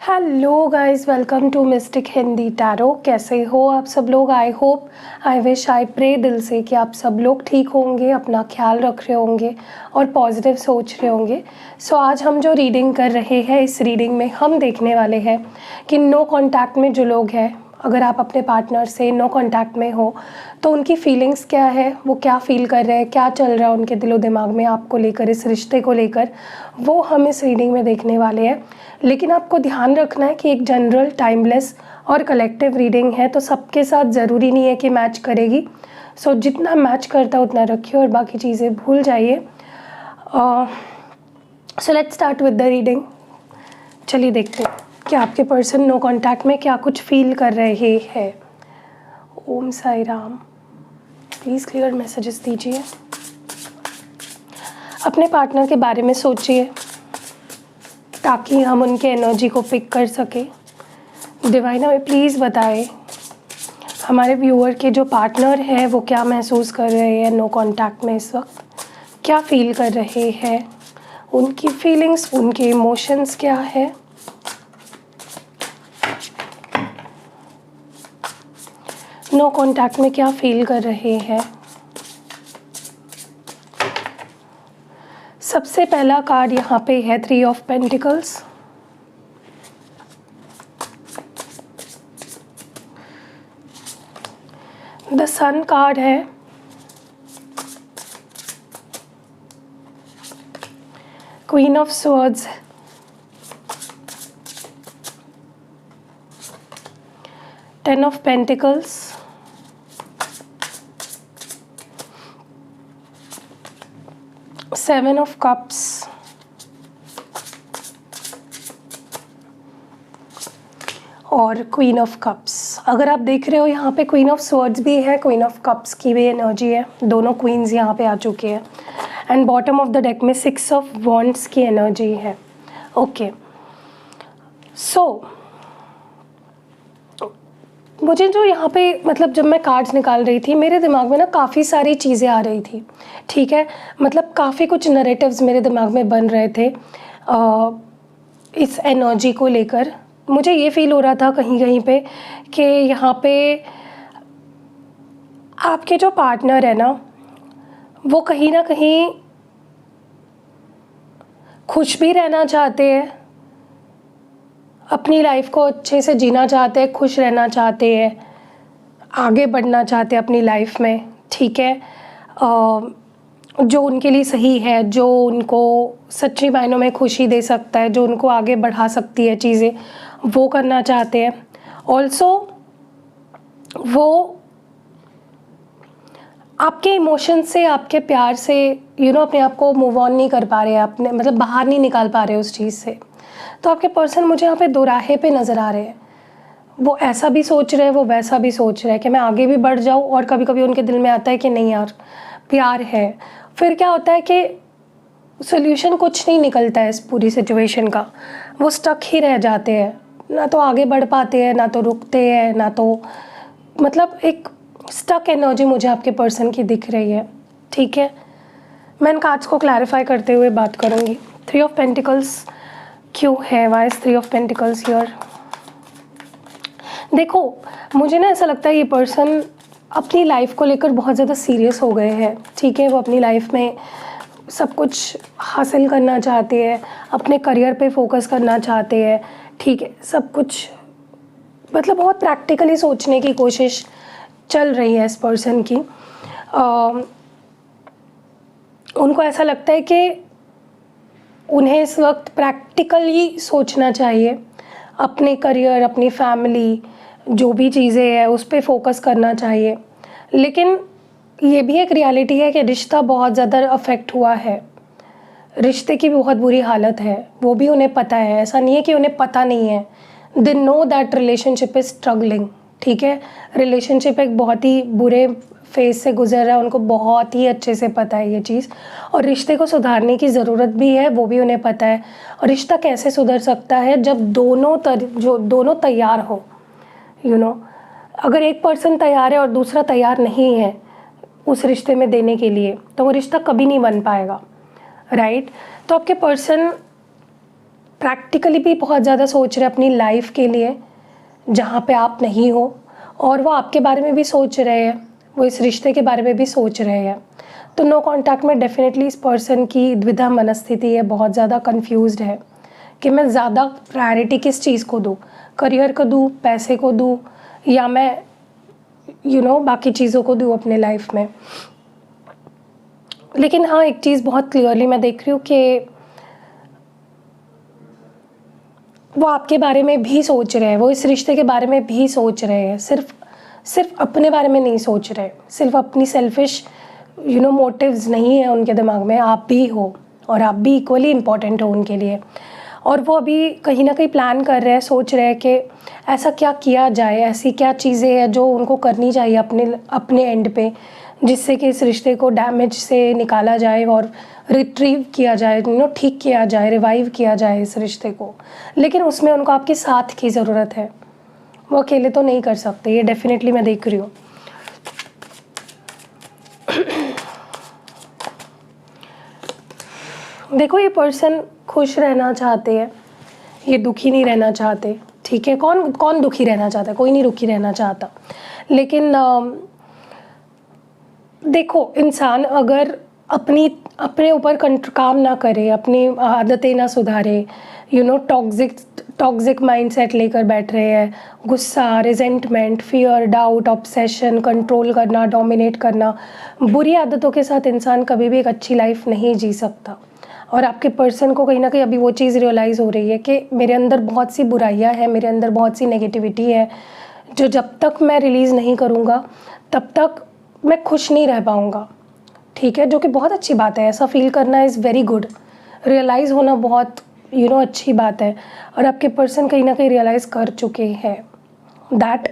Hello guys, welcome to mystic Hindi tarot. कैसे हो आप सब लोग? I hope, I wish, I pray दिल से कि आप सब लोग ठीक होंगे, अपना ख्याल रख रहे होंगे और पॉजिटिव सोच रहे होंगे। सो आज हम जो रीडिंग कर रहे हैं, इस रीडिंग में हम देखने वाले हैं कि नो कांटेक्ट में जो लोग हैं, अगर आप अपने पार्टनर से नो कांटेक्ट में हो तो उनकी फीलिंग्स क्या है, वो क्या फील कर रहे हैं, क्या चल रहा है उनके दिलो दिमाग में आपको लेकर, इस रिश्ते को लेकर, वो हम इस रीडिंग में देखने वाले हैं। लेकिन आपको ध्यान रखना है कि एक जनरल, टाइमलेस और कलेक्टिव रीडिंग है, तो सबके साथ ज़रूरी नहीं है कि मैच करेगी। सो जितना मैच करता है उतना रखिए और बाकी चीज़ें भूल जाइए। So let's start with the reading. चलिए देखते हैं कि आपके पर्सन नो कांटेक्ट में क्या कुछ फील कर रहे हैं। Om Sai Ram. Please clear messages दीजिए। अपने पार्टनर के बारे में सोचिए ताकि हम उनके एनर्जी को पिक कर सकें। डिवाइन हमें प्लीज़ बताएं हमारे व्यूअर के जो पार्टनर हैं वो क्या महसूस कर रहे हैं नो कांटेक्ट में, इस वक्त क्या फील कर रहे हैं, उनकी फीलिंग्स, उनके इमोशंस क्या है। नो कांटेक्ट में क्या फील कर रहे हैं। सबसे पहला कार्ड यहाँ पे है 3 of pentacles. The sun card है। Queen of swords, 10 of pentacles, seven of cups, और क्वीन ऑफ कप्स। अगर आप देख रहे हो यहाँ पे क्वीन ऑफ स्वॉर्ड्स भी है, क्वीन ऑफ कप्स की भी एनर्जी है, दोनों क्वींस यहाँ पे आ चुके हैं। And bottom of the deck में 6 ऑफ वॉन्ड्स की एनर्जी है। ओके, सो मुझे जो यहाँ पे मतलब जब मैं कार्ड्स निकाल रही थी मेरे दिमाग में ना काफ़ी सारी चीज़ें आ रही थी, ठीक है। मतलब काफ़ी कुछ नैरेटिव्स मेरे दिमाग में बन रहे थे इस एनर्जी को लेकर। मुझे ये फील हो रहा था कहीं कहीं पे कि यहाँ पे आपके जो पार्टनर है ना वो कहीं ना कहीं खुश भी रहना चाहते हैं, अपनी लाइफ को अच्छे से जीना चाहते हैं, खुश रहना चाहते हैं, आगे बढ़ना चाहते हैं अपनी लाइफ में, ठीक है। जो उनके लिए सही है, जो उनको सच्ची मायनों में खुशी दे सकता है, जो उनको आगे बढ़ा सकती है चीज़ें, वो करना चाहते हैं। ऑल्सो वो आपके इमोशन से, आपके प्यार से अपने आप को मूव ऑन नहीं कर पा रहे हैं, अपने मतलब बाहर नहीं निकाल पा रहे उस चीज़ से। तो आपके पर्सन मुझे यहाँ पे दो राहे पे नज़र आ रहे हैं। वो ऐसा भी सोच रहे हैं, वो वैसा भी सोच रहे हैं कि मैं आगे भी बढ़ जाऊँ, और कभी कभी उनके दिल में आता है कि नहीं यार प्यार है। फिर क्या होता है कि सोल्यूशन कुछ नहीं निकलता है इस पूरी सिचुएशन का, वो स्टक ही रह जाते हैं, ना तो आगे बढ़ पाते हैं, ना तो रुकते हैं, ना तो मतलब एक स्टक एनर्जी मुझे आपके पर्सन की दिख रही है, ठीक है। मैं इन कार्ड्स को क्लैरिफाई करते हुए बात करूँगी। 3 ऑफ पेंटिकल्स क्यों है, why is 3 of pentacles here? देखो, मुझे ना ऐसा लगता है ये पर्सन अपनी लाइफ को लेकर बहुत ज़्यादा सीरियस हो गए हैं, ठीक है। वो अपनी लाइफ में सब कुछ हासिल करना चाहते हैं, अपने करियर पे फोकस करना चाहते हैं, ठीक है। सब कुछ मतलब बहुत प्रैक्टिकली सोचने की कोशिश चल रही है इस पर्सन की। उनको ऐसा लगता है कि उन्हें इस वक्त प्रैक्टिकली सोचना चाहिए, अपने करियर, अपनी फैमिली, जो भी चीज़ें हैं उस पर फोकस करना चाहिए। लेकिन ये भी एक रियलिटी है कि रिश्ता बहुत ज़्यादा अफेक्ट हुआ है, रिश्ते की बहुत बुरी हालत है, वो भी उन्हें पता है। ऐसा नहीं है कि उन्हें पता नहीं है, they know that relationship is struggling, ठीक है। रिलेशनशिप एक बहुत ही बुरे फेज से गुजर रहा है, उनको बहुत ही अच्छे से पता है ये चीज़, और रिश्ते को सुधारने की ज़रूरत भी है, वो भी उन्हें पता है। और रिश्ता कैसे सुधर सकता है जब दोनों तैयार हो, अगर एक पर्सन तैयार है और दूसरा तैयार नहीं है उस रिश्ते में देने के लिए, तो वो रिश्ता कभी नहीं बन पाएगा, राइट। तो आपके पर्सन प्रैक्टिकली भी बहुत ज़्यादा सोच रहे हैं अपनी लाइफ के लिए जहाँ पे आप नहीं हो, और वो आपके बारे में भी सोच रहे हैं, वो इस रिश्ते के बारे में भी सोच रहे हैं। तो नो कांटेक्ट में डेफिनेटली इस पर्सन की द्विधा मनस्थिति है, बहुत ज़्यादा कंफ्यूज्ड है कि मैं ज़्यादा प्रायोरिटी किस चीज़ को दूँ, करियर को दूँ, पैसे को दूँ, या मैं बाकी चीज़ों को दूँ अपने लाइफ में। लेकिन हाँ, एक चीज़ बहुत क्लियरली मैं देख रही हूँ कि वो आपके बारे में भी सोच रहे हैं, वो इस रिश्ते के बारे में भी सोच रहे हैं, सिर्फ अपने बारे में नहीं सोच रहे, सिर्फ अपनी सेल्फिश मोटिव्स नहीं है उनके दिमाग में, आप भी हो और आप भी इक्वली इम्पॉर्टेंट हो उनके लिए। और वो अभी कहीं ना कहीं प्लान कर रहे हैं, सोच रहे हैं कि ऐसा क्या किया जाए, ऐसी क्या चीज़ें हैं जो उनको करनी चाहिए अपने एंड पे, जिससे कि इस रिश्ते को डैमेज से निकाला जाए और रिट्रीव किया जाए, ठीक किया जाए, रिवाइव किया जाए इस रिश्ते को। लेकिन उसमें उनको आपके साथ की ज़रूरत है, वो अकेले तो नहीं कर सकते, ये डेफिनेटली मैं देख रही हूँ। देखो, ये पर्सन खुश रहना चाहते हैं, ये दुखी नहीं रहना चाहते, ठीक है। कौन दुखी रहना चाहता है? कोई नहीं दुखी रहना चाहता। लेकिन देखो, इंसान अगर अपने ऊपर काम ना करे, अपनी आदतें ना सुधारे, टॉक्सिक माइंडसेट लेकर बैठ रहे हैं, गुस्सा, resentment, fear, doubt, obsession, control करना, डोमिनेट करना, बुरी आदतों के साथ इंसान कभी भी एक अच्छी लाइफ नहीं जी सकता। और आपके पर्सन को कहीं ना कहीं अभी वो चीज़ रियलाइज़ हो रही है कि मेरे अंदर बहुत सी बुराइयां हैं, मेरे अंदर बहुत सी नेगेटिविटी है, जो जब तक मैं रिलीज़ नहीं करूँगा तब तक मैं खुश नहीं रह पाऊँगा, ठीक है। जो कि बहुत अच्छी बात है, ऐसा फील करना इज़ वेरी गुड, रियलाइज़ होना बहुत अच्छी बात है। और आपके पर्सन कहीं ना कहीं रियलाइज़ कर चुके हैं दैट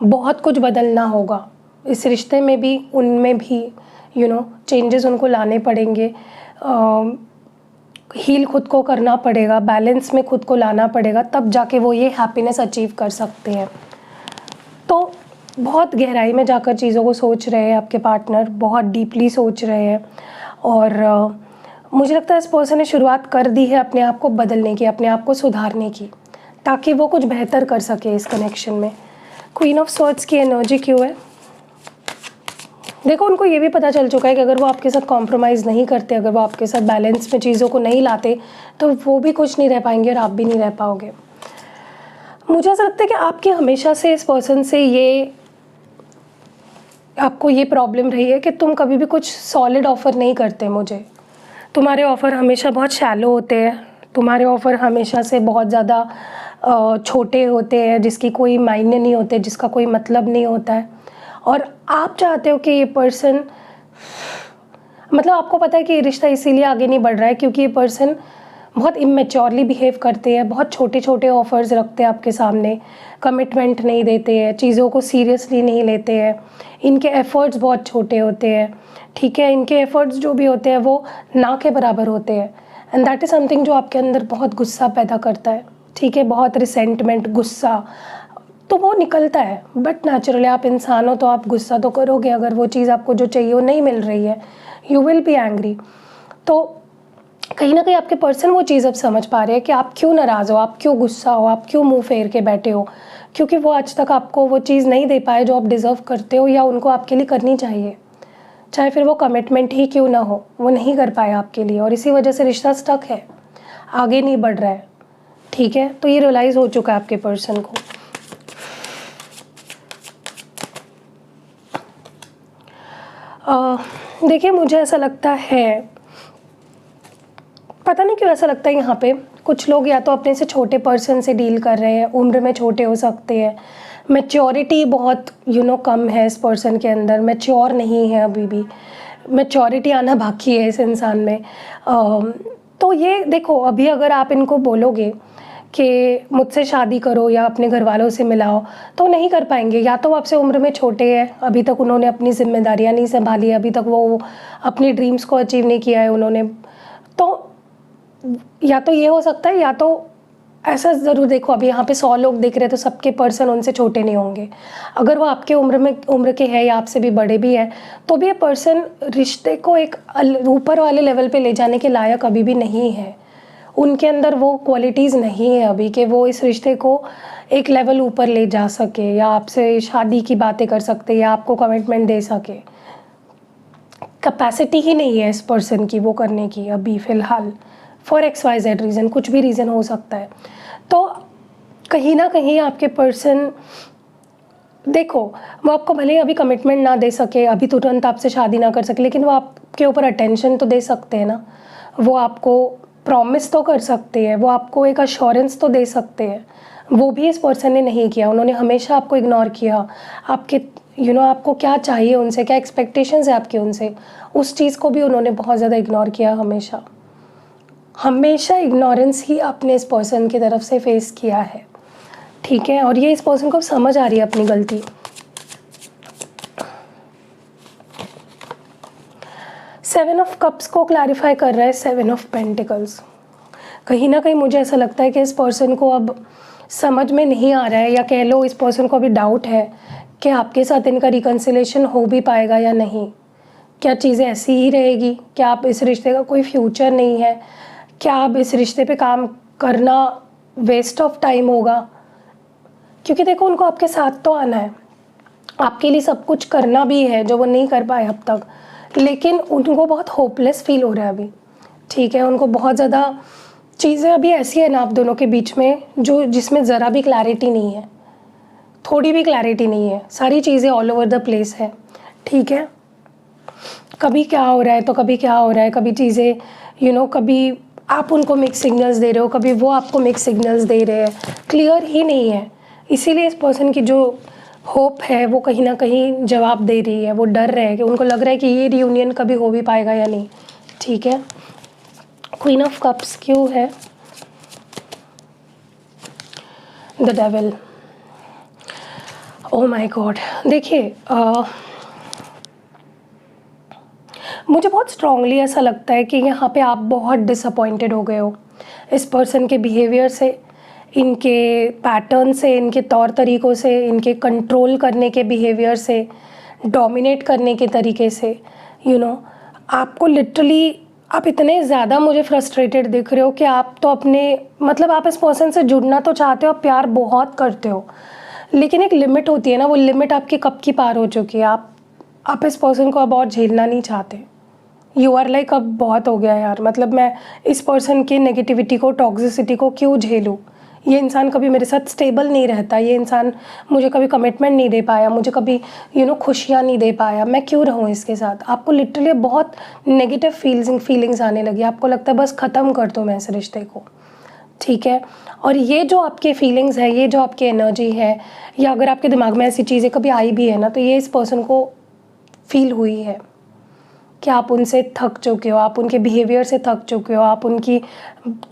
बहुत कुछ बदलना होगा इस रिश्ते में भी, उनमें भी चेंजेस उनको लाने पड़ेंगे, हील खुद को करना पड़ेगा, बैलेंस में खुद को लाना पड़ेगा, तब जाके वो ये हैप्पीनेस अचीव कर सकते हैं। तो बहुत गहराई में जाकर चीज़ों को सोच रहे हैं आपके पार्टनर, बहुत डीपली सोच रहे हैं। और मुझे लगता है इस पर्सन ने शुरुआत कर दी है अपने आप को बदलने की, अपने आप को सुधारने की, ताकि वो कुछ बेहतर कर सके इस कनेक्शन में। क्वीन ऑफ स्वॉर्ड्स की एनर्जी क्यों है? देखो, उनको ये भी पता चल चुका है कि अगर वो आपके साथ कॉम्प्रोमाइज़ नहीं करते, अगर वो आपके साथ बैलेंस में चीज़ों को नहीं लाते, तो वो भी कुछ नहीं रह पाएंगे और आप भी नहीं रह पाओगे। मुझे ऐसा लगता है कि आपकी हमेशा से इस पर्सन से आपको ये प्रॉब्लम रही है कि तुम कभी भी कुछ सॉलिड ऑफ़र नहीं करते मुझे। तुम्हारे ऑफ़र हमेशा बहुत शैलो होते हैं, तुम्हारे ऑफ़र हमेशा से बहुत ज़्यादा छोटे होते हैं, जिसकी कोई मायने नहीं होते, जिसका कोई मतलब नहीं होता है। और आप चाहते हो कि ये पर्सन, मतलब आपको पता है कि ये रिश्ता इसीलिए आगे नहीं बढ़ रहा है क्योंकि ये पर्सन बहुत इमेच्योरली बिहेव करते हैं, बहुत छोटे छोटे ऑफ़र्स रखते हैं आपके सामने, कमिटमेंट नहीं देते हैं, चीज़ों को सीरियसली नहीं लेते हैं, इनके एफ़र्ट्स बहुत छोटे होते हैं, ठीक है। इनके एफ़र्ट्स जो भी होते हैं वो ना के बराबर होते हैं, एंड दैट इज़ समथिंग जो आपके अंदर बहुत गुस्सा पैदा करता है, ठीक है, बहुत रिसेंटमेंट, गुस्सा तो वो निकलता है। बट नेचुरली आप इंसान हो तो आप गुस्सा तो करोगे, अगर वो चीज़ आपको जो चाहिए वो नहीं मिल रही है, यू विल बी एंग्री। तो कहीं ना कहीं आपके पर्सन वो चीज़ अब समझ पा रहे हैं कि आप क्यों नाराज़ हो, आप क्यों गुस्सा हो, आप क्यों मुंह फेर के बैठे हो, क्योंकि वो आज तक आपको वो चीज़ नहीं दे पाए जो आप डिज़र्व करते हो या उनको आपके लिए करनी चाहिए, चाहे फिर वो कमिटमेंट ही क्यों ना हो, वो नहीं कर पाए आपके लिए, और इसी वजह से रिश्ता स्टक है, आगे नहीं बढ़ रहा है, ठीक है। तो ये रियलाइज़ हो चुका है आपके पर्सन को। देखिए, मुझे ऐसा लगता है, पता नहीं क्यों ऐसा लगता है यहाँ पे कुछ लोग या तो अपने से छोटे पर्सन से डील कर रहे हैं, उम्र में छोटे हो सकते हैं, मैच्योरिटी बहुत कम है इस पर्सन के अंदर, मैच्योर नहीं है, अभी भी मैच्योरिटी आना बाकी है इस इंसान में। तो ये देखो, अभी अगर आप इनको बोलोगे कि मुझसे शादी करो या अपने घर वालों से मिलाओ, तो नहीं कर पाएंगे। या तो आपसे उम्र में छोटे हैं, अभी तक उन्होंने अपनी जिम्मेदारियां नहीं संभाली, अभी तक वो अपनी ड्रीम्स को अचीव नहीं किया है उन्होंने, तो या तो ये हो सकता है, या तो ऐसा ज़रूर देखो, अभी यहाँ पे 100 लोग दिख रहे हैं तो सबके पर्सन उनसे छोटे नहीं होंगे। अगर वो आपके उम्र के हैं या आपसे भी बड़े भी हैं, तो भी ये पर्सन रिश्ते को एक ऊपर वाले लेवल पे ले जाने के लायक अभी भी नहीं है। उनके अंदर वो क्वालिटीज़ नहीं है अभी कि वो इस रिश्ते को एक लेवल ऊपर ले जा सके या आपसे शादी की बातें कर सकते या आपको कमिटमेंट दे सके। कैपेसिटी ही नहीं है इस पर्सन की वो करने की अभी फ़िलहाल, फॉर XYZ रीज़न, कुछ भी रीज़न हो सकता है। तो कहीं ना कहीं आपके पर्सन, देखो, वो आपको भले ही अभी कमिटमेंट ना दे सके, अभी तुरंत आपसे शादी ना कर सके, लेकिन वो आपके ऊपर अटेंशन तो दे सकते हैं ना। वो आपको प्रॉमिस तो कर सकते हैं, वो आपको एक अश्योरेंस तो दे सकते हैं। वो भी इस पर्सन ने नहीं किया, उन्होंने हमेशा आपको इग्नोर किया। आपके आपको क्या चाहिए उनसे, क्या एक्सपेक्टेशंस है आपके उनसे, उस चीज़ को भी उन्होंने बहुत ज़्यादा इग्नोर किया। हमेशा हमेशा इग्नोरेंस ही आपने इस पर्सन की तरफ से फेस किया है, ठीक है। और ये इस पर्सन को समझ आ रही है अपनी गलती। सेवन ऑफ कप्स को क्लैरिफाई कर रहा है सेवन ऑफ पेंटिकल्स। कहीं ना कहीं मुझे ऐसा लगता है कि इस पर्सन को अब समझ में नहीं आ रहा है, या कह लो इस पर्सन को अभी डाउट है कि आपके साथ इनका रिकन्सिलेशन हो भी पाएगा या नहीं। क्या चीज़ें ऐसी ही रहेगी? क्या आप इस रिश्ते का कोई फ्यूचर नहीं है? क्या आप इस रिश्ते पे काम करना वेस्ट ऑफ टाइम होगा? क्योंकि देखो, उनको आपके साथ तो आना है, आपके लिए सब कुछ करना भी है जो वो नहीं कर पाए अब तक, लेकिन उनको बहुत होपलेस फील हो रहा है अभी, ठीक है। उनको बहुत ज़्यादा चीज़ें अभी ऐसी है ना आप दोनों के बीच में जिसमें ज़रा भी क्लैरिटी नहीं है, थोड़ी भी क्लैरिटी नहीं है, सारी चीज़ें ऑल ओवर द प्लेस है, ठीक है। कभी क्या हो रहा है तो कभी क्या हो रहा है, कभी चीज़ें कभी आप उनको मिक्स सिग्नल्स दे रहे हो, कभी वो आपको मिक्स सिग्नल्स दे रहे हैं, क्लियर ही नहीं है। इसीलिए इस पर्सन की जो होप है वो कहीं ना कहीं जवाब दे रही है। वो डर रहे हैं कि उनको लग रहा है कि ये रियूनियन कभी हो भी पाएगा या नहीं, ठीक है। क्वीन ऑफ कप्स क्यों है? The devil. Oh my God. देखिए, मुझे बहुत स्ट्रांगली ऐसा लगता है कि यहाँ पे आप बहुत डिसअपॉइंटेड हो गए हो इस पर्सन के बिहेवियर से, इनके पैटर्न से, इनके तौर तरीक़ों से, इनके कंट्रोल करने के बिहेवियर से, डोमिनेट करने के तरीके से। आपको लिटरली आप इतने ज़्यादा मुझे फ्रस्ट्रेटेड दिख रहे हो कि आप तो आप इस पर्सन से जुड़ना तो चाहते हो, आप प्यार बहुत करते हो, लेकिन एक लिमिट होती है ना, वो लिमिट आपकी कब की पार हो चुकी है। आप इस पर्सन को अब और झेलना नहीं चाहते। यू आर लाइक अब बहुत हो गया यार, मैं इस पर्सन की नेगेटिविटी को, टॉक्सिसिटी को क्यों झेलूँ? ये इंसान कभी मेरे साथ स्टेबल नहीं रहता, ये इंसान मुझे कभी कमिटमेंट नहीं दे पाया, मुझे कभी खुशियाँ नहीं दे पाया, मैं क्यों रहूँ इसके साथ? आपको लिटरली बहुत नेगेटिव फीलिंग्स आने लगी, आपको लगता है बस ख़त्म कर दो मैं इस रिश्ते को, ठीक है। और ये जो आपके फीलिंग्स है, ये जो आपकी एनर्जी है, या अगर आपके दिमाग में ऐसी चीज़ें कभी आई भी है ना, तो ये इस पर्सन को फील हुई है कि आप उनसे थक चुके हो, आप उनके बिहेवियर से थक चुके हो, आप उनकी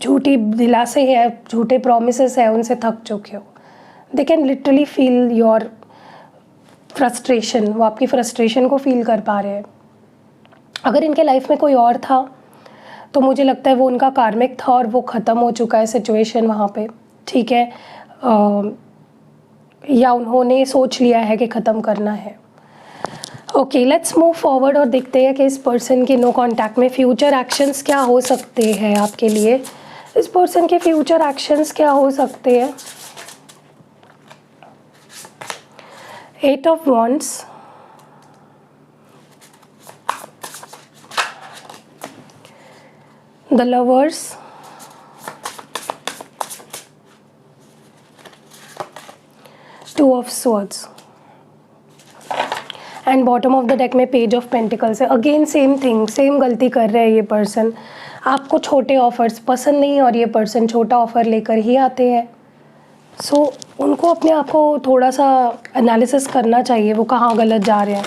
झूठी दिलासे है, झूठे प्रॉमिसेस है, उनसे थक चुके हो। They can literally feel your frustration, वो आपकी फ्रस्ट्रेशन को फील कर पा रहे हैं। अगर इनके लाइफ में कोई और था तो मुझे लगता है वो उनका कार्मिक था और वो ख़त्म हो चुका है सिचुएशन वहाँ पे, ठीक है। या उन्होंने सोच लिया है कि ख़त्म करना है। ओके, लेट्स मूव फॉरवर्ड और देखते हैं कि इस पर्सन के नो कांटेक्ट में फ्यूचर एक्शंस क्या हो सकते हैं आपके लिए। इस पर्सन के फ्यूचर एक्शंस क्या हो सकते हैं? 8 of wands, the lovers, two of swords, and bottom of the deck में पेज ऑफ पेंटिकल्स है। अगेन सेम थिंग, सेम गलती कर रहे हैं ये पर्सन। आपको छोटे ऑफर्स पसंद नहीं और ये पर्सन छोटा ऑफ़र लेकर ही आते हैं। सो उनको अपने आप को थोड़ा सा एनालिसिस करना चाहिए, वो कहाँ गलत जा रहे हैं।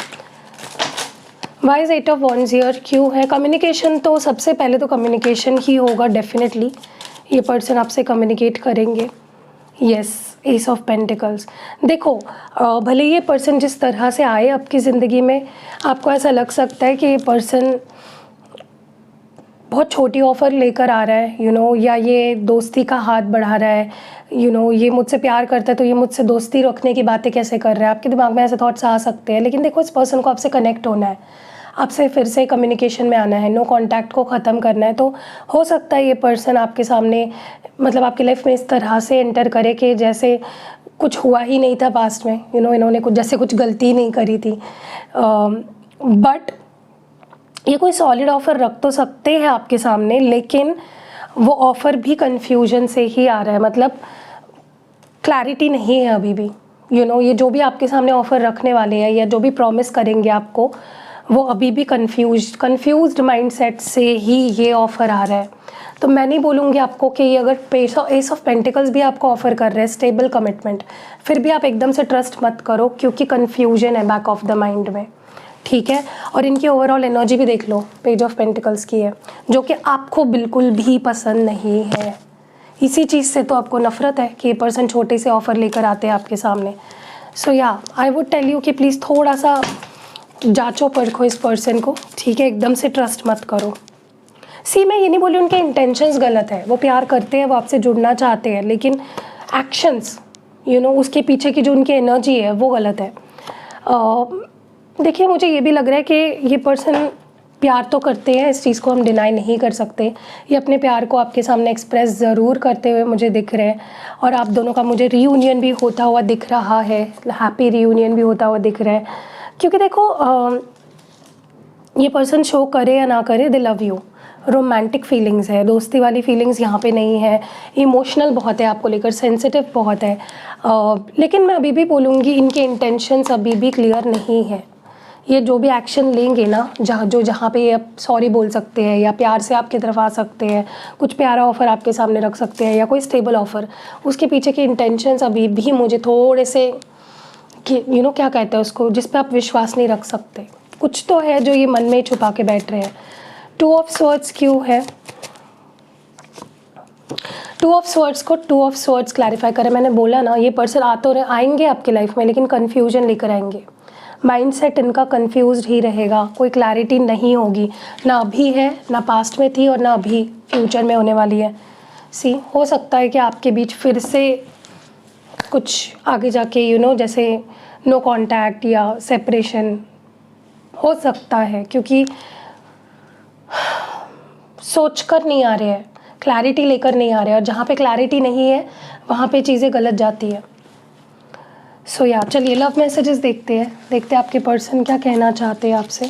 Why is 8 of wands here? क्यों है? कम्युनिकेशन, तो सबसे पहले तो कम्युनिकेशन ही होगा डेफिनेटली, ये पर्सन आपसे कम्युनिकेट करेंगे। Yes, S of pentacles. देखो, भले ये पर्सन जिस तरह से आए आपकी ज़िंदगी में, आपको ऐसा लग सकता है कि ये पर्सन बहुत छोटी ऑफ़र लेकर आ रहा है, या ये दोस्ती का हाथ बढ़ा रहा है, ये मुझसे प्यार करता है तो ये मुझसे दोस्ती रखने की बातें कैसे कर रहा है। आपके दिमाग में ऐसे थॉट्स आ सकते हैं, लेकिन देखो, इस पर्सन को आपसे कनेक्ट होना है, आपसे फिर से कम्युनिकेशन में आना है, नो कांटेक्ट को ख़त्म करना है। तो हो सकता है ये पर्सन आपके सामने मतलब आपकी लाइफ में इस तरह से एंटर करे कि जैसे कुछ हुआ ही नहीं था पास्ट में, इन्होंने कुछ गलती नहीं करी थी। बट ये कोई सॉलिड ऑफ़र रख तो सकते हैं आपके सामने, लेकिन वो ऑफ़र भी कन्फ्यूजन से ही आ रहा है, मतलब क्लैरिटी नहीं है अभी भी। ये जो भी आपके सामने ऑफ़र रखने वाले हैं या जो भी प्रॉमिस करेंगे आपको, वो अभी भी कन्फ्यूज्ड माइंडसेट से ही ये ऑफ़र आ रहा है। तो मैं नहीं बोलूँगी आपको कि ये अगर एस ऑफ पेंटिकल्स भी आपको ऑफ़र कर रहे हैं स्टेबल कमिटमेंट, फिर भी आप एकदम से ट्रस्ट मत करो, क्योंकि कन्फ्यूजन है बैक ऑफ द माइंड में, ठीक है। और इनकी ओवरऑल एनर्जी भी देख लो, पेज ऑफ पेंटिकल्स की है, जो कि आपको बिल्कुल भी पसंद नहीं है। इसी चीज़ से तो आपको नफ़रत है कि ये पर्सन छोटे से ऑफ़र लेकर आते हैं आपके सामने। सो या आई वुड टेल यू कि प्लीज़ थोड़ा सा जांचो परखो इस पर्सन को, ठीक है, एकदम से ट्रस्ट मत करो। मैं ये नहीं बोली उनके इंटेंशंस गलत है, वो प्यार करते हैं, वो आपसे जुड़ना चाहते हैं, लेकिन एक्शंस उसके पीछे की जो उनकी एनर्जी है वो गलत है। देखिए, मुझे ये भी लग रहा है कि ये पर्सन प्यार तो करते हैं, इस चीज़ को हम डिनाई नहीं कर सकते। ये अपने प्यार को आपके सामने एक्सप्रेस ज़रूर करते हुए मुझे दिख रहे हैं, और आप दोनों का मुझे रीयूनियन भी होता हुआ दिख रहा है, हैप्पी रीयूनियन भी होता हुआ दिख रहा है। क्योंकि देखो, ये पर्सन शो करे या ना करे, दे लव यू। रोमांटिक फीलिंग्स है, दोस्ती वाली फीलिंग्स यहाँ पे नहीं है। इमोशनल बहुत है आपको लेकर, सेंसिटिव बहुत है। लेकिन मैं अभी भी बोलूँगी इनके इंटेंशंस अभी भी क्लियर नहीं है। ये जो भी एक्शन लेंगे ना, जहाँ पे ये सॉरी बोल सकते हैं या प्यार से आपकी तरफ आ सकते हैं, कुछ प्यारा ऑफ़र आपके सामने रख सकते हैं या कोई स्टेबल ऑफ़र, उसके पीछे के इंटेंशंस अभी भी मुझे थोड़े से कि क्या कहते हैं उसको, जिस पे आप विश्वास नहीं रख सकते। कुछ तो है जो ये मन में छुपा के बैठ रहे हैं। 2 ऑफ स्वॉर्ड्स क्यों है? 2 ऑफ स्वॉर्ड्स को 2 ऑफ स्वॉर्ड्स क्लैरिफाई करें। मैंने बोला ना, ये पर्सन आएंगे आपकी लाइफ में, लेकिन कन्फ्यूजन लेकर आएंगे। माइंडसेट इनका कंफ्यूज्ड ही रहेगा, कोई क्लैरिटी नहीं होगी, ना अभी है, ना पास्ट में थी, और ना अभी फ्यूचर में होने वाली है। हो सकता है कि आपके बीच फिर से कुछ आगे जाके जैसे नो कांटेक्ट या सेपरेशन हो सकता है, क्योंकि सोच कर नहीं आ रहे हैं, क्लैरिटी लेकर नहीं आ रहे हैं, और जहाँ पे क्लैरिटी नहीं है वहाँ पे चीज़ें गलत जाती है। चलिए लव मैसेजेस देखते हैं आपके पर्सन क्या कहना चाहते हैं आपसे।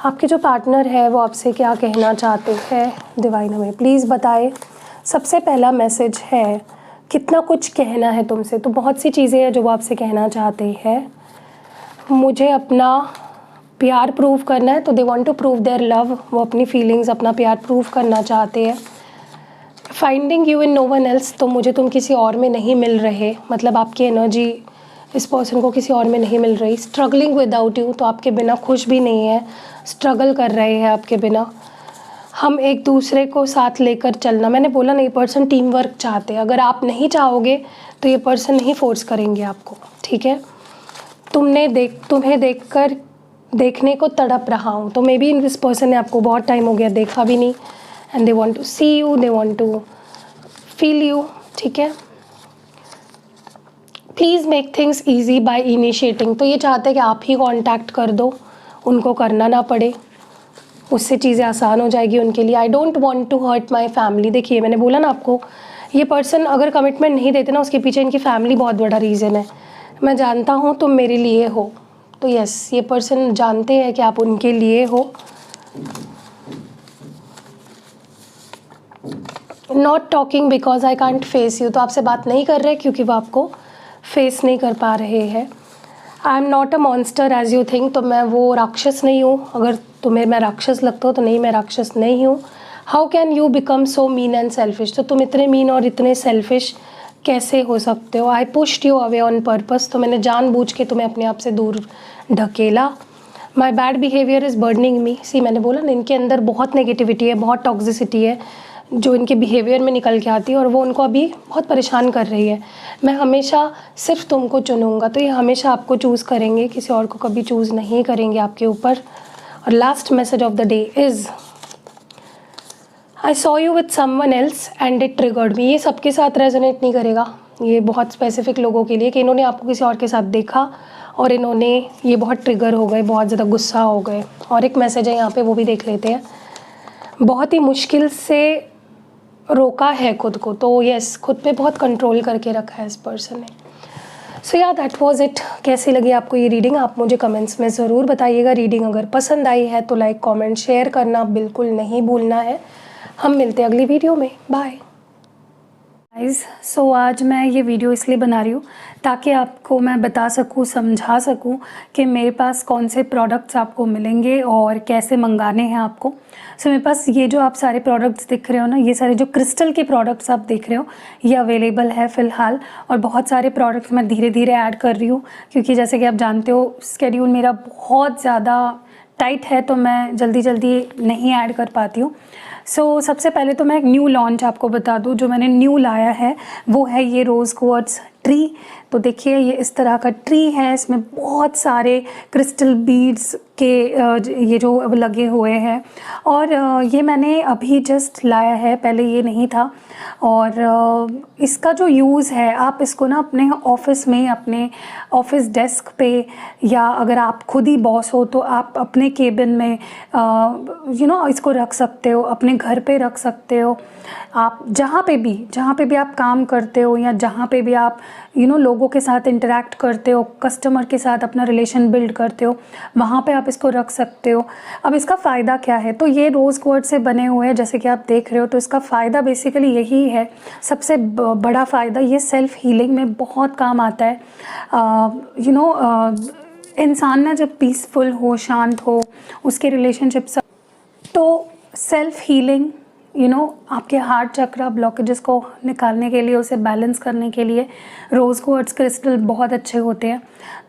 आपके जो पार्टनर है वो आपसे क्या कहना चाहते हैं, डिवाइन हमें प्लीज़ बताएं। सबसे पहला मैसेज है, कितना कुछ कहना है तुमसे। तो बहुत सी चीज़ें हैं जो वो आपसे कहना चाहते हैं। मुझे अपना प्यार प्रूव करना है, तो they want to prove their love. वो अपनी फीलिंग्स, अपना प्यार प्रूव करना चाहते हैं। Finding you in no one else, तो मुझे तुम किसी और में नहीं मिल रहे, मतलब आपकी एनर्जी इस पर्सन को किसी और में नहीं मिल रही। स्ट्रगलिंग विदाउट यू, तो आपके बिना खुश भी नहीं है, स्ट्रगल कर रहे हैं आपके बिना। हम एक दूसरे को साथ लेकर चलना, मैंने बोला ना, ये पर्सन टीम वर्क चाहते हैं। अगर आप नहीं चाहोगे तो ये पर्सन नहीं फोर्स करेंगे आपको, ठीक है। तुम्हें देखने को तड़प रहा हूँ, तो मे बी दिस पर्सन ने आपको बहुत टाइम हो गया देखा भी नहीं, and they want to see you, they want to feel you, ठीक है। Please make things easy by initiating, तो ये चाहते हैं कि आप ही कांटेक्ट कर दो, उनको करना ना पड़े, उससे चीज़ें आसान हो जाएगी उनके लिए। I don't want to hurt my family. देखिए, मैंने बोला ना आपको, ये पर्सन अगर कमिटमेंट नहीं देते ना, उसके पीछे इनकी फैमिली बहुत बड़ा रीज़न है। मैं जानता हूँ तुम मेरे लिए हो, तो यस, ये पर्सन जानते हैं कि आप उनके लिए हो। Not talking because I can't face you, तो आपसे बात नहीं कर रहे क्योंकि वो आपको फेस नहीं कर पा रहे हैं। I am not a monster as you think, तो मैं वो राक्षस नहीं हूँ। अगर तुम्हें मैं राक्षस लगता हूँ तो नहीं, मैं राक्षस नहीं हूँ। How can you become so mean and selfish, तो तुम इतने मीन और इतने सेल्फिश कैसे हो सकते हो। I pushed you away on purpose, तो मैंने जानबूझ के तुम्हें अपने आप से दूर ढकेला। My bad behaviour is burning me, मैंने बोला ना, इनके अंदर बहुत नेगेटिविटी है, बहुत टॉक्सिसिटी है जो इनके बिहेवियर में निकल के आती है, और वो उनको अभी बहुत परेशान कर रही है। मैं हमेशा सिर्फ तुमको चुनूँगा, तो ये हमेशा आपको चूज़ करेंगे, किसी और को कभी चूज़ नहीं करेंगे आपके ऊपर। और last message of the day is, I saw you with someone else and it triggered मी। ये सबके साथ रेजोनेट नहीं करेगा, ये बहुत स्पेसिफिक लोगों के लिए कि इन्होंने आपको किसी और के साथ देखा और इन्होंने ये बहुत ट्रिगर हो गए, बहुत ज़्यादा गुस्सा हो गए। और एक मैसेज है यहाँ पे, वो भी देख लेते हैं। बहुत ही मुश्किल से रोका है खुद को, तो यस, खुद पे बहुत कंट्रोल करके रखा है इस पर्सन ने। सो या दैट वाज इट। कैसी लगी आपको ये रीडिंग, आप मुझे कमेंट्स में ज़रूर बताइएगा। रीडिंग अगर पसंद आई है तो लाइक कमेंट शेयर करना बिल्कुल नहीं भूलना है। हम मिलते हैं अगली वीडियो में। Bye guys. सो आज मैं ये वीडियो इसलिए बना रही हूँ ताकि आपको मैं बता सकूँ, समझा सकूँ कि मेरे पास कौन से प्रोडक्ट्स आपको मिलेंगे और कैसे मंगाने हैं आपको। सो मेरे पास ये जो आप सारे प्रोडक्ट्स दिख रहे हो ना, ये सारे जो क्रिस्टल के प्रोडक्ट्स आप देख रहे हो, ये अवेलेबल है फ़िलहाल। और बहुत सारे प्रोडक्ट्स मैं धीरे धीरे ऐड कर रही हूँ, क्योंकि जैसे कि आप जानते हो स्केड्यूल मेरा बहुत ज़्यादा टाइट है, तो मैं जल्दी जल्दी नहीं ऐड कर पाती हूँ। सो सबसे पहले तो मैं एक न्यू लॉन्च आपको बता दूँ। जो मैंने न्यू लाया है वो है ये रोज़ क्वार्ट्ज ट्री। तो देखिए ये इस तरह का ट्री है, इसमें बहुत सारे क्रिस्टल बीड्स के ये जो लगे हुए हैं। और ये मैंने अभी जस्ट लाया है, पहले ये नहीं था। और इसका जो यूज़ है, आप इसको ना अपने ऑफिस में, अपने ऑफिस डेस्क पे, या अगर आप खुद ही बॉस हो तो आप अपने केबिन में इसको रख सकते हो, अपने घर पे रख सकते हो। आप जहाँ पे भी आप काम करते हो, या जहाँ पे भी आप लोगों के साथ इंटरेक्ट करते हो, कस्टमर के साथ अपना रिलेशन बिल्ड करते हो, वहाँ पे आप इसको रख सकते हो। अब इसका फ़ायदा क्या है, तो ये रोज़ क्वार्ट्ज से बने हुए हैं जैसे कि आप देख रहे हो। तो इसका फ़ायदा बेसिकली यही है, सबसे बड़ा फ़ायदा, ये सेल्फ़ हीलिंग में बहुत काम आता है। इंसान ना जब पीसफुल हो, शांत हो, उसके रिलेशनशिप सब, तो सेल्फ़ हीलिंग आपके हार्ट चक्रा ब्लॉकेजेस को निकालने के लिए, उसे बैलेंस करने के लिए रोज़ क्वार्ट्ज क्रिस्टल बहुत अच्छे होते हैं।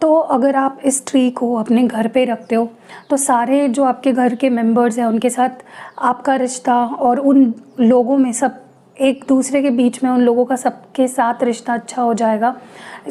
तो अगर आप इस ट्री को अपने घर पे रखते हो तो सारे जो आपके घर के मेंबर्स हैं उनके साथ आपका रिश्ता, और उन लोगों में सब एक दूसरे के बीच में, उन लोगों का सबके साथ रिश्ता अच्छा हो जाएगा।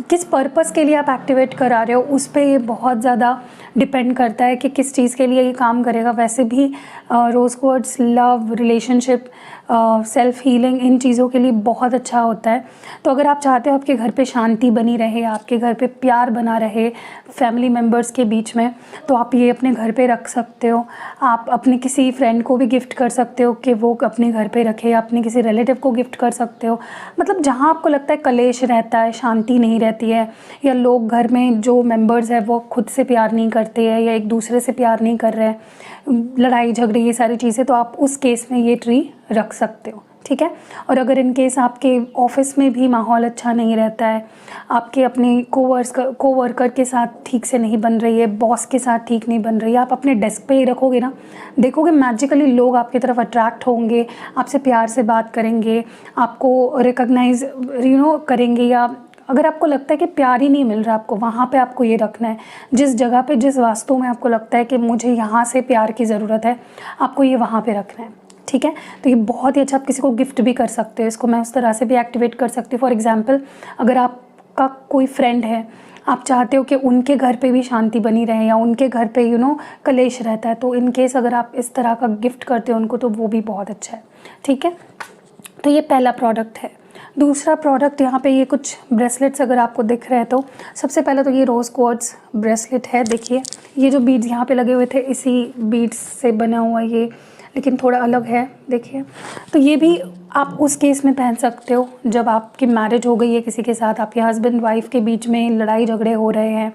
किस पर्पस के लिए आप एक्टिवेट करा रहे हो उस पे ये बहुत ज़्यादा डिपेंड करता है कि किस चीज़ के लिए ये काम करेगा। वैसे भी rose quartz love, relationship, self healing, इन चीज़ों के लिए बहुत अच्छा होता है। तो अगर आप चाहते हो आपके घर पे शांति बनी रहे, आपके घर पे प्यार बना रहे फैमिली मेम्बर्स के बीच में, तो आप ये अपने घर पे रख सकते हो। आप अपने किसी फ्रेंड को भी गिफ्ट कर सकते हो कि वो अपने घर पे रखे, या अपने किसी रिलेटिव को गिफ्ट कर सकते हो। मतलब जहाँ आपको लगता है कलेश रहता है, शांति नहीं रहती है, या लोग घर में जो मेंबर्स हैं वो खुद से प्यार नहीं करते हैं, या एक दूसरे से प्यार नहीं कर रहे हैं, लड़ाई झगड़े, ये सारी चीज़ें, तो आप उस केस में ये ट्री रख सकते हो। ठीक है। और अगर इन केस आपके ऑफिस में भी माहौल अच्छा नहीं रहता है, आपके अपने कोवर्कर के साथ ठीक से नहीं बन रही है, बॉस के साथ ठीक नहीं बन रही है, आप अपने डेस्क पे ही रखोगे ना, देखोगे मैजिकली लोग आपकी तरफ अट्रैक्ट होंगे, आपसे प्यार से बात करेंगे, आपको रिकॉग्नाइज करेंगे। या अगर आपको लगता है कि प्यार ही नहीं मिल रहा आपको, वहाँ पे आपको ये रखना है। जिस जगह पे, जिस वास्तु में आपको लगता है कि मुझे यहाँ से प्यार की ज़रूरत है, आपको ये वहाँ पे रखना है। ठीक है। तो ये बहुत ही अच्छा, आप किसी को गिफ्ट भी कर सकते हो इसको, मैं उस तरह से भी एक्टिवेट कर सकती हूँ। फॉर एग्जांपल, अगर आपका कोई फ्रेंड है, आप चाहते हो कि उनके घर पे भी शांति बनी रहे, या उनके घर पे कलेश रहता है, तो इन केस अगर आप इस तरह का गिफ्ट करते हो उनको, तो वो भी बहुत अच्छा है। ठीक है। तो ये पहला प्रोडक्ट है। दूसरा प्रोडक्ट, यहाँ पे ये कुछ ब्रेसलेट्स अगर आपको दिख रहे हैं, तो सबसे पहले तो ये रोज़ क्वार्ट्ज ब्रेसलेट है। देखिए ये जो बीड्स यहाँ पे लगे हुए थे, इसी बीड्स से बना हुआ ये, लेकिन थोड़ा अलग है। देखिए, तो ये भी आप उस केस में पहन सकते हो जब आपकी मैरिज हो गई है किसी के साथ, आपके हस्बैंड वाइफ के बीच में लड़ाई झगड़े हो रहे हैं,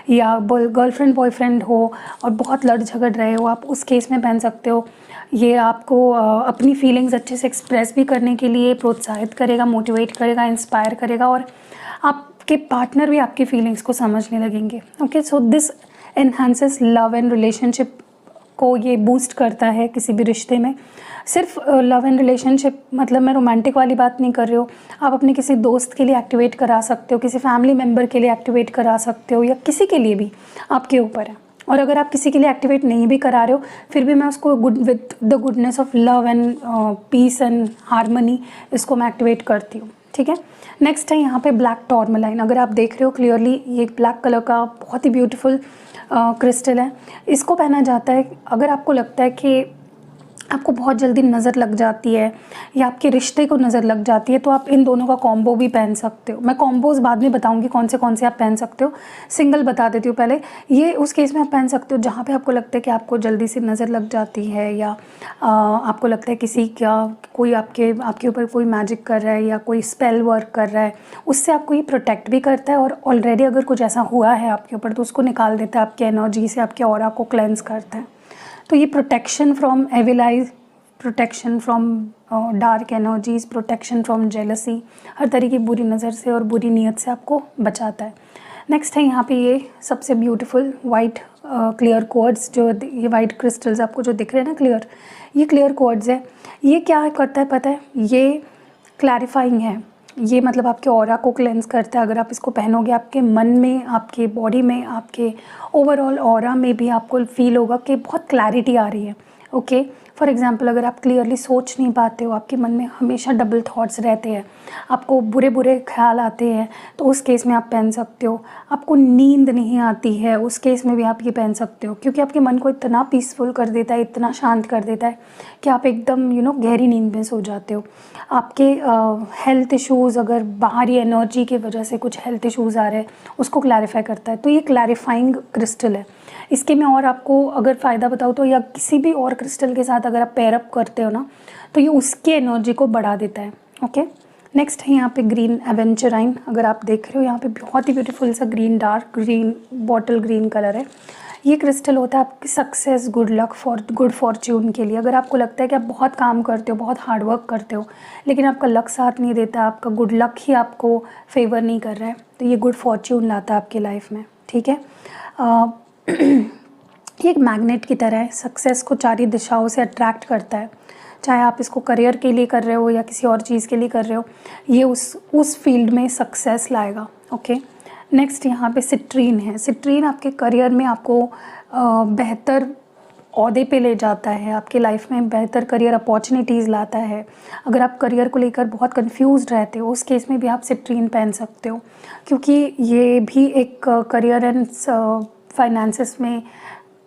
या गर्लफ्रेंड बॉयफ्रेंड हो और बहुत लड़ झगड़ रहे हो, आप उस केस में पहन सकते हो। ये आपको अपनी फीलिंग्स अच्छे से एक्सप्रेस भी करने के लिए प्रोत्साहित करेगा, मोटिवेट करेगा, इंस्पायर करेगा, और आपके पार्टनर भी आपकी फीलिंग्स को समझने लगेंगे। Okay, so this enhances love and relationship को, ये बूस्ट करता है किसी भी रिश्ते में। सिर्फ लव एंड रिलेशनशिप मतलब मैं रोमांटिक वाली बात नहीं कर रही हूँ, आप अपने किसी दोस्त के लिए एक्टिवेट करा सकते हो, किसी फैमिली मेम्बर के लिए एक्टिवेट करा सकते हो, या किसी के लिए भी, आपके ऊपर है। और अगर आप किसी के लिए एक्टिवेट नहीं भी करा रहे हो, फिर भी मैं उसको with the goodness of love and peace and harmony, इसको मैं एक्टिवेट करती हूँ। ठीक है। नेक्स्ट है यहाँ पे ब्लैक टॉर्मलाइन। अगर आप देख रहे हो क्लियरली, ये ब्लैक कलर का बहुत ही ब्यूटीफुल क्रिस्टल है। इसको पहना जाता है अगर आपको लगता है कि आपको बहुत जल्दी नज़र लग जाती है या आपके रिश्ते को नज़र लग जाती है, तो आप इन दोनों का कॉम्बो भी पहन सकते हो। मैं कॉम्बोज़ बाद में बताऊंगी कौन से आप पहन सकते हो, सिंगल बता देती हूँ पहले। ये उस केस में आप पहन सकते हो जहाँ पे आपको लगता है कि आपको जल्दी से नज़र लग जाती है, या आपको लगता है किसी का कोई आपके ऊपर कोई मैजिक कर रहा है या कोई स्पेल वर्क कर रहा है, उससे आपको ये प्रोटेक्ट भी करता है, और ऑलरेडी अगर कुछ ऐसा हुआ है आपके ऊपर तो उसको निकाल देता है, आपके एनर्जी से आपके ऑरा को क्लेंस करता है। तो ये protection from evil eyes, protection from dark energies, protection from jealousy, हर तरह की बुरी नज़र से और बुरी नीयत से आपको बचाता है। नेक्स्ट है यहाँ पे ये सबसे ब्यूटीफुल वाइट क्लियर क्वार्ट्ज, जो ये वाइट क्रिस्टल्स आपको जो दिख रहे हैं ना क्लियर, ये क्लियर क्वार्ट्ज है। ये क्या करता है पता है, ये क्लैरिफाइंग है, ये मतलब आपके ऑरा को क्लेंस करता है। अगर आप इसको पहनोगे आपके मन में, आपके बॉडी में, आपके ओवरऑल ऑरा में भी आपको फील होगा कि बहुत क्लैरिटी आ रही है। ओके, फॉर एग्ज़ाम्पल अगर आप क्लियरली सोच नहीं पाते हो, आपके मन में हमेशा डबल थॉट्स रहते हैं, आपको बुरे बुरे ख्याल आते हैं, तो उस केस में आप पहन सकते हो। आपको नींद नहीं आती है, उस केस में भी आप ये पहन सकते हो, क्योंकि आपके मन को इतना पीसफुल कर देता है, इतना शांत कर देता है कि आप एकदम गहरी नींद में सो जाते हो। आपके हेल्थ इश्यूज़, अगर बाहरी एनर्जी की वजह से कुछ हेल्थ इश्यूज़ आ रहे हैं, उसको क्लैरिफाई करता है। तो ये क्लैरिफाइंग क्रिस्टल है। इसके मैं और आपको अगर फ़ायदा बताऊँ तो, या किसी भी और क्रिस्टल के साथ अगर आप पेयरअप करते हो ना, तो ये उसकी एनर्जी को बढ़ा देता है। ओके, नेक्स्ट है यहाँ पे ग्रीन एवेंचराइन। अगर आप देख रहे हो यहाँ पे बहुत ही ब्यूटीफुल सा green, dark green, bottle green colour है। ये क्रिस्टल होता है आपकी success, good luck, good Fortune के लिए। अगर आपको लगता है कि आप बहुत काम करते हो, बहुत हार्ड वर्क करते हो, लेकिन आपका लक साथ नहीं देता, आपका गुड लक ही आपको फेवर नहीं कर रहा है, तो ये गुड फॉर्च्यून लाता है आपकी लाइफ में। ठीक है, ये एक मैग्नेट की तरह है, सक्सेस को चारों दिशाओं से अट्रैक्ट करता है। चाहे आप इसको करियर के लिए कर रहे हो या किसी और चीज़ के लिए कर रहे हो, ये उस फील्ड में सक्सेस लाएगा। ओके, नेक्स्ट यहाँ पे सिट्रीन है। सिट्रीन आपके करियर में आपको बेहतर ओहदे पे ले जाता है, आपके लाइफ में बेहतर करियर अपॉर्चुनिटीज़ लाता है। अगर आप करियर को लेकर बहुत कंफ्यूज्ड रहते हो, उस केस में भी आप सिट्रीन पहन सकते हो, क्योंकि ये भी एक करियर एंड फाइनेंसेस में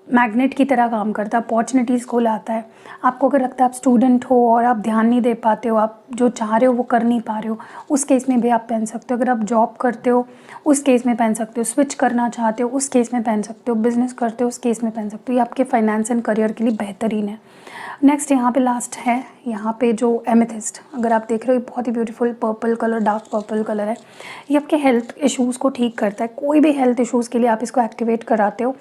मैग्नेट की तरह काम करता है, अपॉर्चुनिटीज़ को लाता है। आपको अगर लगता है आप स्टूडेंट हो और आप ध्यान नहीं दे पाते हो, आप जो चाह रहे हो वो कर नहीं पा रहे हो, उस केस में भी आप पहन सकते हो। अगर आप जॉब करते हो, उस केस में पहन सकते हो। स्विच करना चाहते हो, उस केस में पहन सकते हो। बिज़नेस करते हो, उस केस में पहन सकते हो। ये आपके फाइनेंस एंड करियर के लिए बेहतरीन है। नेक्स्ट यहाँ पे लास्ट है, यहाँ पे जो एमेथिस्ट, अगर आप देख रहे हो बहुत ही beautiful purple colour, dark purple colour है। ये आपके हेल्थ इश्यूज़ को ठीक करता है। कोई भी हेल्थ इश्यूज़ के लिए आप इसको एक्टिवेट कराते हो,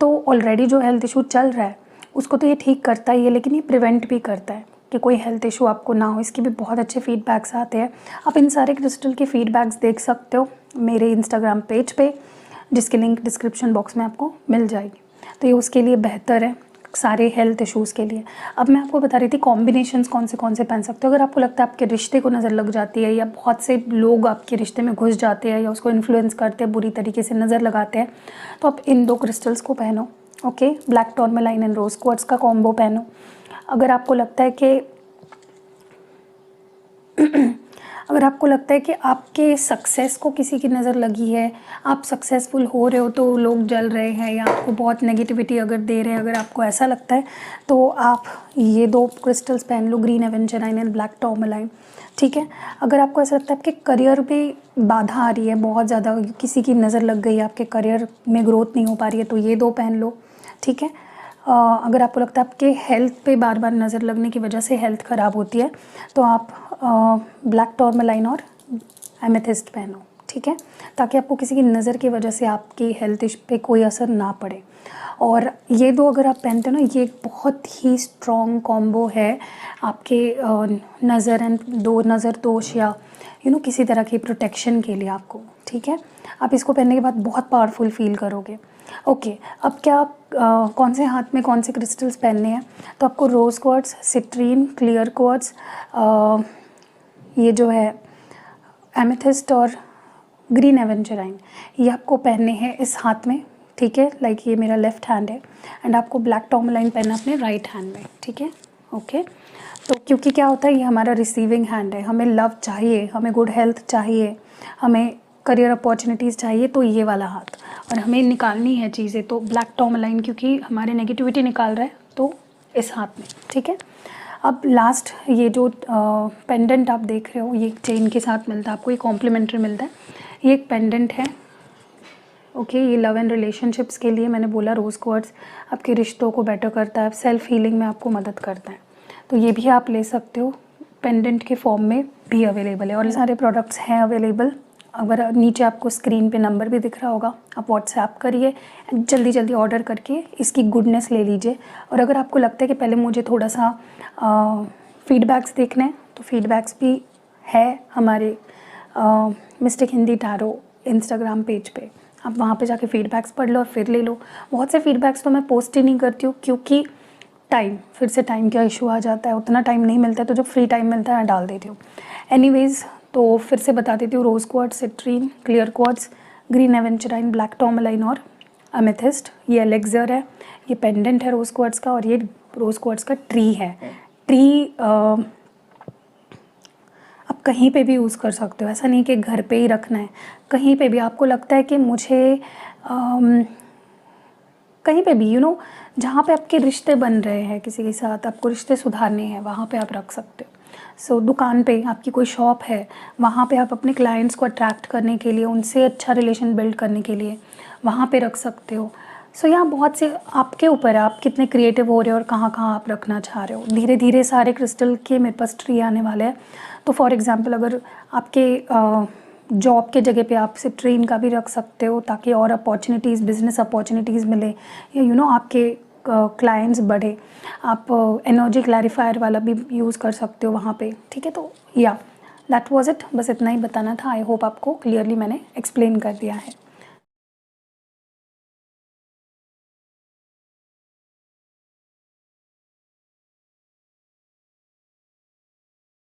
तो ऑलरेडी जो हेल्थ इशू चल रहा है उसको तो ये ठीक करता ही है, लेकिन ये प्रिवेंट भी करता है कि कोई हेल्थ इशू आपको ना हो। इसके भी बहुत अच्छे फीडबैक्स आते हैं। आप इन सारे क्रिस्टल के फीडबैक्स देख सकते हो मेरे इंस्टाग्राम पेज पे, जिसकी लिंक डिस्क्रिप्शन बॉक्स में आपको मिल जाएगी। तो ये उसके लिए बेहतर है, सारे हेल्थ इश्यूज़ के लिए। अब मैं आपको बता रही थी कॉम्बिनेशंस कौन से पहन सकते हो। अगर आपको लगता है आपके रिश्ते को नज़र लग जाती है, या बहुत से लोग आपके रिश्ते में घुस जाते हैं या उसको इन्फ्लुएंस करते हैं, बुरी तरीके से नज़र लगाते हैं, तो आप इन 2 क्रिस्टल्स को पहनो। Okay, black tourmaline and rose quartz का कॉम्बो पहनो। अगर आपको लगता है कि अगर आपको लगता है कि आपके सक्सेस को किसी की नज़र लगी है, आप सक्सेसफुल हो रहे हो तो लोग जल रहे हैं, या आपको बहुत नेगेटिविटी अगर दे रहे हैं, अगर आपको ऐसा लगता है, तो आप ये 2 क्रिस्टल्स पहन लो, ग्रीन एवेंचराइन एंड ब्लैक टूरमैलाइन। ठीक है, अगर आपको ऐसा लगता है आपके करियर में बाधा आ रही है, बहुत ज़्यादा किसी की नज़र लग गई है, आपके करियर में ग्रोथ नहीं हो पा रही है, तो ये 2 पहन लो। ठीक है, अगर आपको लगता है आपके हेल्थ पे बार बार नज़र लगने की वजह से हेल्थ ख़राब होती है, तो आप ब्लैक टूरमैलाइन और एमेथिस्ट पहनो। ठीक है, ताकि आपको किसी की नज़र की वजह से आपकी हेल्थ पे कोई असर ना पड़े। और ये 2 अगर आप पहनते हो ना, ये एक बहुत ही स्ट्रॉन्ग कॉम्बो है आपके नज़र एंड नज़र दोष या किसी तरह की प्रोटेक्शन के लिए आपको। ठीक है, आप इसको पहनने के बाद बहुत पावरफुल फील करोगे। ओके, अब क्या आप कौन से हाथ में कौन से क्रिस्टल्स पहनने हैं, तो आपको रोज़ क्वार्ट्ज, सिट्रीन, क्लियर क्वार्ट्ज, ये जो है एमेथिस्ट और ग्रीन एवेंचराइन, ये आपको पहनने हैं इस हाथ में। ठीक है, लाइक ये मेरा लेफ़्ट हैंड है, एंड आपको ब्लैक टूरमैलाइन पहनना अपने राइट हैंड में। ठीक है, ओके, तो क्योंकि क्या होता है, ये हमारा रिसीविंग हैंड है, हमें लव चाहिए, हमें गुड हेल्थ चाहिए, हमें करियर अपॉर्चुनिटीज़ चाहिए, तो ये वाला हाथ, और हमें निकालनी है चीज़ें, तो ब्लैक टूरमैलाइन क्योंकि हमारे नेगेटिविटी निकाल रहा है, तो इस हाथ में। ठीक है, अब लास्ट ये जो पेंडेंट आप देख रहे हो, ये चेन के साथ मिलता है आपको, ये कॉम्प्लीमेंट्री मिलता है। ये एक पेंडेंट है, ओके। ये लव एंड रिलेशनशिप्स के लिए मैंने बोला रोज़ क्वार्ट्ज आपके रिश्तों को बेटर करता है, सेल्फ हीलिंग में आपको मदद करता है। तो ये भी आप ले सकते हो, पेंडेंट के फॉर्म में भी अवेलेबल है। और ये सारे प्रोडक्ट्स हैं अवेलेबल। अगर नीचे आपको स्क्रीन पे नंबर भी दिख रहा होगा, आप व्हाट्सएप करिए, जल्दी जल्दी ऑर्डर करके इसकी गुडनेस ले लीजिए। और अगर आपको लगता है कि पहले मुझे थोड़ा सा फीडबैक्स देखने हैं, तो फीडबैक्स भी है हमारे mistake Hindi tarot Instagram page पे। आप वहाँ पे जाके फीडबैक्स पढ़ लो और फिर ले लो। बहुत से फीडबैक्स तो मैं पोस्ट ही नहीं करती हूँ, क्योंकि फिर से टाइम का इशू आ जाता है, उतना टाइम नहीं मिलता है। तो जब फ्री टाइम मिलता है मैं डाल देती हूँ। एनीवेज़, तो फिर से बता देती हूँ, rose quartz, citrine, clear quartz, green aventurine, black tourmaline और अमेथिस्ट। ये एलेक्सर है, ये पेंडेंट है रोज़ क्वार्ट्ज का, और ये रोज़ क्वार्ट्ज का ट्री है। ट्री आप कहीं पे भी यूज़ कर सकते हो, ऐसा नहीं कि घर पे ही रखना है। कहीं पे भी आपको लगता है कि मुझे कहीं पे भी जहाँ पे आपके रिश्ते बन रहे हैं किसी के साथ, आपको रिश्ते सुधारने हैं, वहाँ पे आप रख सकते हो। सो दुकान पे आपकी कोई शॉप है, वहाँ पे आप अपने क्लाइंट्स को अट्रैक्ट करने के लिए, उनसे अच्छा रिलेशन बिल्ड करने के लिए वहाँ पे रख सकते हो। सो यहाँ बहुत से आपके ऊपर है, आप कितने क्रिएटिव हो रहे हो और कहाँ कहाँ आप रखना चाह रहे हो। धीरे धीरे सारे क्रिस्टल के मेरे पास ट्री आने वाले हैं। तो फॉर एग्ज़ाम्पल, अगर आपके जॉब के जगह पे आप सिट्रीन का भी रख सकते हो, ताकि और अपॉर्चुनिटीज़, बिजनेस अपॉर्चुनिटीज़ मिले, या आपके क्लाइंट्स बढ़े। आप एनर्जी क्लैरिफायर वाला भी यूज़ कर सकते हो वहाँ पे, ठीक है। तो या दैट वाज इट, बस इतना ही बताना था। आई होप आपको क्लियरली मैंने एक्सप्लेन कर दिया है।